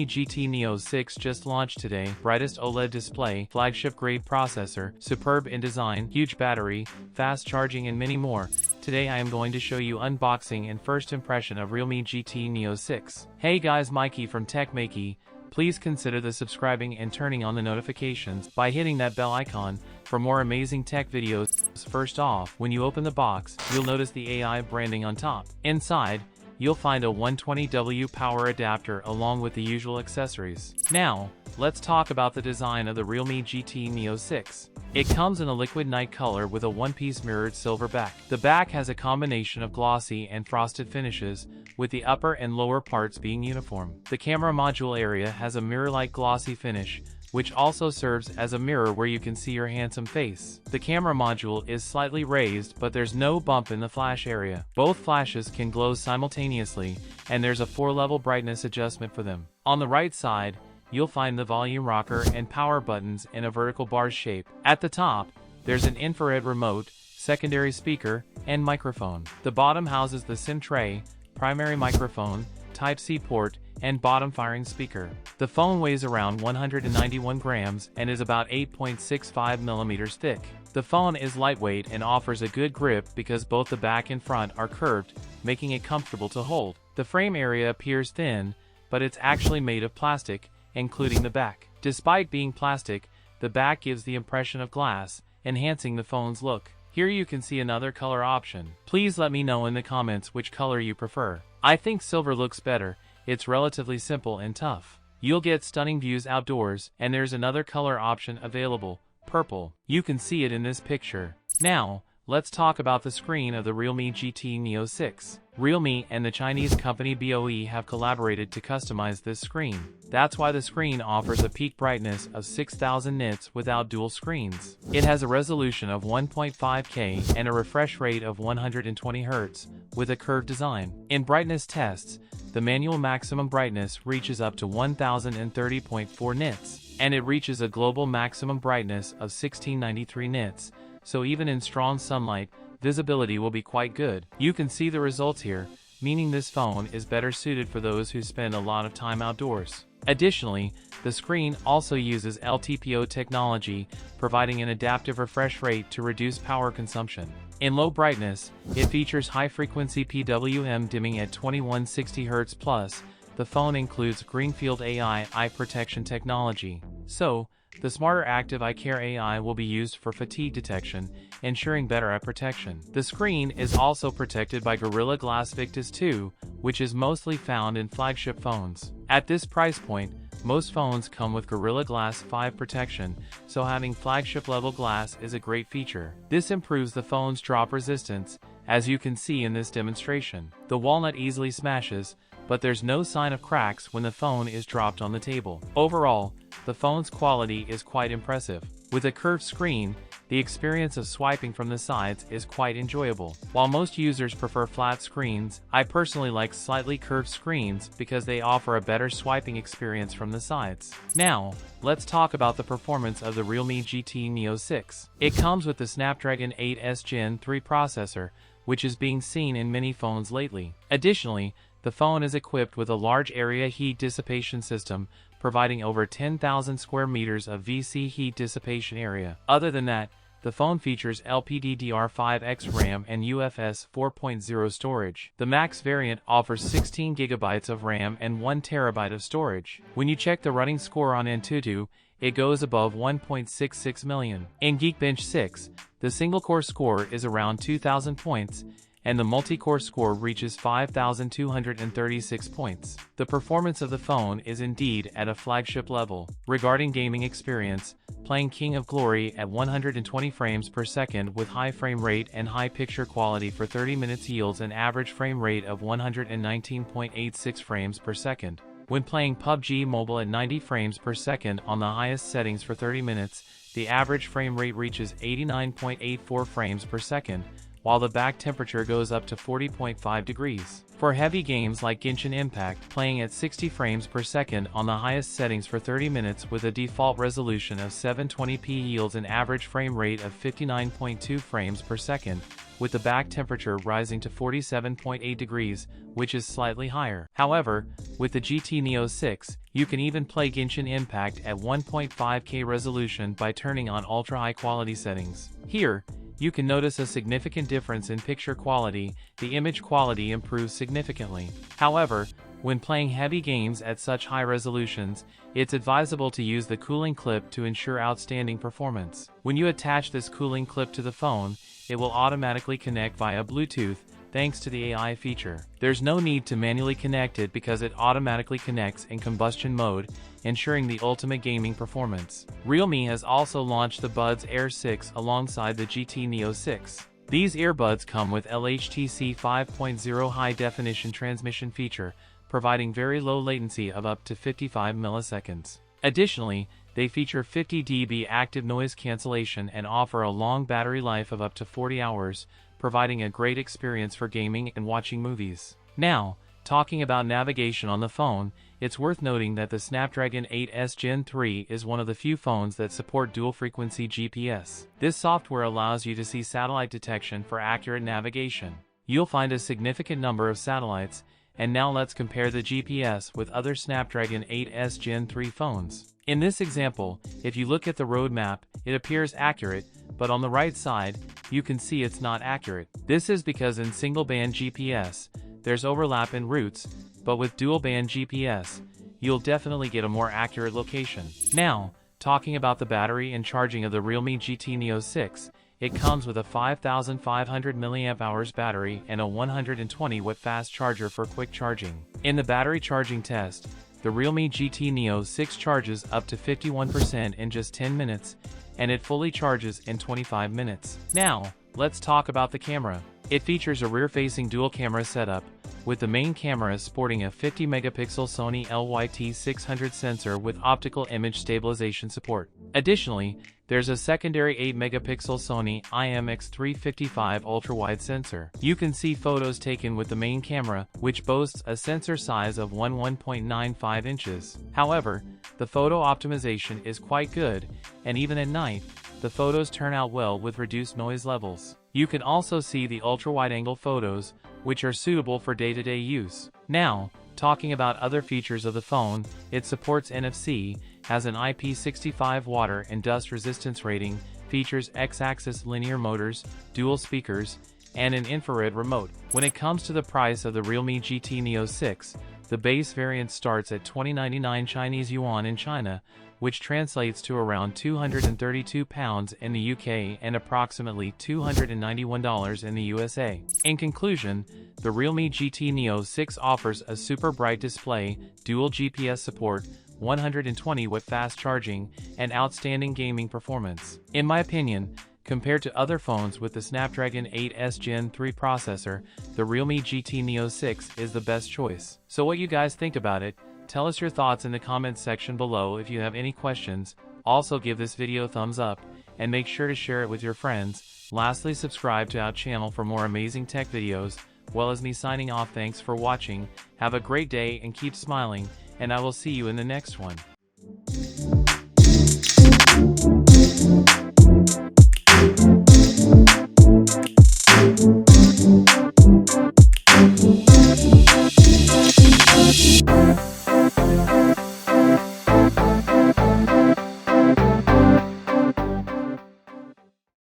GT Neo 6 just launched today. Brightest OLED display, flagship grade processor, superb in design, huge battery, fast charging and many more. Today I am going to show you unboxing and first impression of Realme GT Neo 6. Hey guys, Maiky from techmaiky. Please consider the subscribing and turning on the notifications by hitting that bell icon for more amazing tech videos. First off, when you open the box, you'll notice the AI branding on top. Inside, you'll find a 120W power adapter along with the usual accessories. Now, let's talk about the design of the Realme GT Neo 6. It comes in a liquid night color with a one-piece mirrored silver back. The back has a combination of glossy and frosted finishes, with the upper and lower parts being uniform. The camera module area has a mirror-like glossy finish, which also serves as a mirror where you can see your handsome face. The camera module is slightly raised, but there's no bump in the flash area. Both flashes can glow simultaneously, and there's a 4-level brightness adjustment for them. On the right side, you'll find the volume rocker and power buttons in a vertical bar shape. At the top, there's an infrared remote, secondary speaker, and microphone. The bottom houses the SIM tray, primary microphone, Type-C port, and bottom firing speaker. The phone weighs around 191 grams and is about 8.65 millimeters thick. The phone is lightweight and offers a good grip because both the back and front are curved, making it comfortable to hold. The frame area appears thin, but it's actually made of plastic, including the back. Despite being plastic, the back gives the impression of glass, enhancing the phone's look. Here you can see another color option. Please let me know in the comments which color you prefer. I think silver looks better. It's relatively simple and tough. You'll get stunning views outdoors, and there's another color option available, purple. You can see it in this picture. Now, let's talk about the screen of the Realme GT Neo 6. Realme and the Chinese company BOE have collaborated to customize this screen. That's why the screen offers a peak brightness of 6000 nits without dual screens. It has a resolution of 1.5K and a refresh rate of 120 Hz, with a curved design. In brightness tests, the manual maximum brightness reaches up to 1030.4 nits, and it reaches a global maximum brightness of 1693 nits, so even in strong sunlight, visibility will be quite good. You can see the results here, meaning this phone is better suited for those who spend a lot of time outdoors. Additionally, the screen also uses LTPO technology, providing an adaptive refresh rate to reduce power consumption. In low brightness, it features high-frequency PWM dimming at 2160 Hz plus. The phone includes Greenfield AI eye protection technology. So, the smarter active eye care AI will be used for fatigue detection, ensuring better eye protection. The screen is also protected by Gorilla Glass Victus 2, which is mostly found in flagship phones. At this price point, most phones come with Gorilla Glass 5 protection, so having flagship-level glass is a great feature. This improves the phone's drop resistance, as you can see in this demonstration. The walnut easily smashes, but there's no sign of cracks when the phone is dropped on the table. Overall, the phone's quality is quite impressive. With a curved screen, the experience of swiping from the sides is quite enjoyable. While most users prefer flat screens, I personally like slightly curved screens because they offer a better swiping experience from the sides. Now, let's talk about the performance of the Realme GT Neo 6. It comes with the Snapdragon 8s Gen 3 processor, which is being seen in many phones lately. Additionally, the phone is equipped with a large area heat dissipation system, providing over 10,000 square meters of VC heat dissipation area. Other than that, the phone features LPDDR5X RAM and UFS 4.0 storage. The Max variant offers 16 GB of RAM and 1 TB of storage. When you check the running score on Antutu, it goes above 1.66 million. In Geekbench 6, the single-core score is around 2,000 points, and the multi-core score reaches 5,236 points. The performance of the phone is indeed at a flagship level. Regarding gaming experience, playing King of Glory at 120 frames per second with high frame rate and high picture quality for 30 minutes yields an average frame rate of 119.86 frames per second. When playing PUBG Mobile at 90 frames per second on the highest settings for 30 minutes, the average frame rate reaches 89.84 frames per second, while the back temperature goes up to 40.5 degrees. For heavy games like Genshin Impact, playing at 60 frames per second on the highest settings for 30 minutes with a default resolution of 720p yields an average frame rate of 59.2 frames per second, with the back temperature rising to 47.8 degrees, which is slightly higher. However, with the GT Neo 6, You can even play Genshin Impact at 1.5K resolution by turning on ultra high quality settings. Here, you can notice a significant difference in picture quality. The image quality improves significantly. However, when playing heavy games at such high resolutions, it's advisable to use the cooling clip to ensure outstanding performance. When you attach this cooling clip to the phone, it will automatically connect via Bluetooth, thanks to the AI feature. There's no need to manually connect it because it automatically connects in combustion mode, ensuring the ultimate gaming performance. Realme has also launched the Buds Air 6 alongside the GT Neo 6. These earbuds come with LHTC 5.0 high-definition transmission feature, providing very low latency of up to 55 milliseconds. Additionally, they feature 50 dB active noise cancellation and offer a long battery life of up to 40 hours, providing a great experience for gaming and watching movies. Now, talking about navigation on the phone, it's worth noting that the Snapdragon 8S Gen 3 is one of the few phones that support dual-frequency GPS. This software allows you to see satellite detection for accurate navigation. You'll find a significant number of satellites, and now let's compare the GPS with other Snapdragon 8S Gen 3 phones. In this example, if you look at the roadmap, it appears accurate, but on the right side, you can see it's not accurate. This is because in single-band GPS, there's overlap in routes, but with dual-band GPS, you'll definitely get a more accurate location. Now, talking about the battery and charging of the Realme GT Neo 6, it comes with a 5,500 mAh battery and a 120-watt fast charger for quick charging. In the battery charging test, the Realme GT Neo 6 charges up to 51% in just 10 minutes, and it fully charges in 25 minutes. Now, let's talk about the camera. It features a rear-facing dual-camera setup, with the main camera sporting a 50-megapixel Sony LYT600 sensor with optical image stabilization support. Additionally, there's a secondary 8-megapixel Sony IMX355 ultra-wide sensor. You can see photos taken with the main camera, which boasts a sensor size of 1.95 inches. However, the photo optimization is quite good, and even at night, the photos turn out well with reduced noise levels. You can also see the ultra-wide-angle photos, which are suitable for day-to-day use. Now, talking about other features of the phone, it supports NFC, has an IP65 water and dust resistance rating, features X-axis linear motors, dual speakers, and an infrared remote. When it comes to the price of the Realme GT Neo 6, the base variant starts at 2099 Chinese yuan in China, which translates to around £232 in the UK and approximately $291 in the USA. In conclusion, the Realme GT Neo 6 offers a super bright display, dual GPS support, 120-watt fast charging, and outstanding gaming performance. In my opinion, compared to other phones with the Snapdragon 8S Gen 3 processor, the Realme GT Neo 6 is the best choice. So what you guys think about it? Tell us your thoughts in the comments section below. If you have any questions, also give this video a thumbs up, and make sure to share it with your friends. Lastly, subscribe to our channel for more amazing tech videos. Well, as me signing off, thanks for watching, have a great day and keep smiling, and I will see you in the next one.